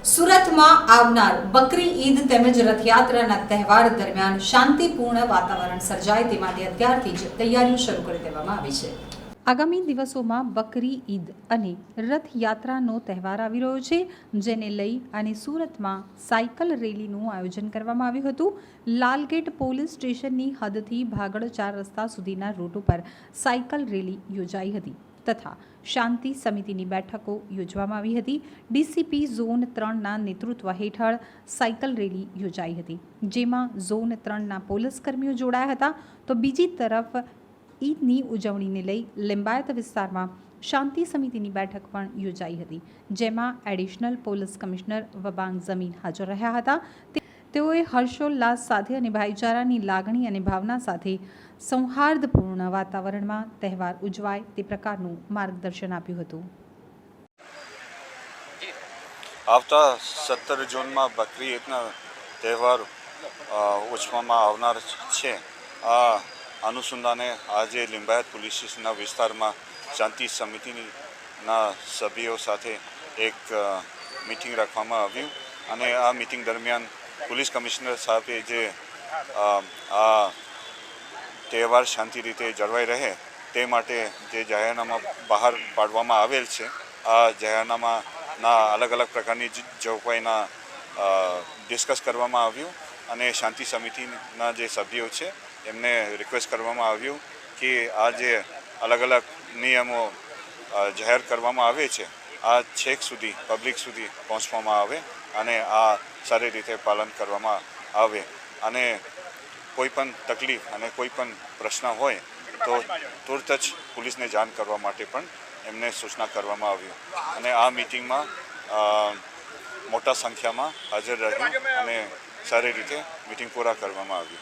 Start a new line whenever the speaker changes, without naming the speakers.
સુરતમાં આવનાર બકરી ઈદ તેમજ રથયાત્રાના તહેવાર દરમિયાન શાંતિપૂર્ણ વાતાવરણ સર્જાય તે માટે અત્યારથી જ તૈયારીઓ શરૂ કરી દેવામાં આવી છે। આગામી દિવસોમાં બકરી ઈદ અને રથયાત્રાનો તહેવાર આવી રહ્યો છે, જેને લઈ અને સુરતમાં સાયકલ રેલીનું આયોજન કરવામાં આવ્યું હતું। લાલગેટ પોલીસ સ્ટેશનની હદથી ભાગળ 4 રસ્તા સુધીના રૂટ ઉપર સાયકલ રેલી યોજાઈ હતી તથા શાંતિ સમિતિની બેઠકો યોજવામાં આવી હતી। ડીસીપી ઝોન 3ના નેતૃત્વ હેઠળ સાયકલ રેલી યોજાઈ હતી, જેમાં ઝોન 3ના પોલીસકર્મીઓ જોડાયા હતા। તો બીજી તરફ ઈદની ઉજવણીને લઈ લિંબાયત વિસ્તારમાં શાંતિ સમિતિની બેઠક પણ યોજાઈ હતી, જેમાં એડિશનલ પોલીસ કમિશનર વબાંગ ઝમીન હાજર રહ્યા હતા। તેઓએ હર્ષોલ્લાસ સાથે અને ભાઈચારાની લાગણી અને ભાવના સાથે સૌહાર્દપૂર્ણ વાતાવરણમાં તહેવાર ઉજવાય તે પ્રકારનું માર્ગદર્શન આપ્યું હતું।
આવતા 17 જૂનમાં બકરી ઈદના તહેવાર ઉજવવામાં આવનાર છે। આ અનુસંધાને આજે લિંબાયત પોલીસ સ્ટેશનના વિસ્તારમાં શાંતિ સમિતિના સભ્યો સાથે એક મિટિંગ રાખવામાં આવ્યું અને આ મિટિંગ દરમિયાન પોલીસ કમિશનર સાહેબે જે આ તહેવાર શાંતિ રીતે જળવાઈ રહે તે માટે જે જાહેરનામા બહાર પાડવામાં આવેલ છે, આ જાહેરનામાના અલગ અલગ પ્રકારની જોગવાઈના ડિસ્કસ કરવામાં આવ્યું અને શાંતિ સમિતિના જે સભ્યો છે એમને રિક્વેસ્ટ કરવામાં આવ્યું કે આ જે અલગ અલગ નિયમો જાહેર કરવામાં આવે છે આ છેક સુધી પબ્લિક સુધી પહોંચવામાં આવે અને આ સારી રીતે પાલન કરવામાં આવે અને કોઈ પણ તકલીફ અને કોઈ પણ પ્રશ્ન હોય તો તુરત જ પોલીસને જાણ કરવા માટે પણ એમને સૂચના કરવામાં આવ્યું અને આ મિટિંગમાં મોટા સંખ્યામાં હાજર રહ્યું અને સારી રીતે મિટિંગ પૂરા કરવામાં આવી।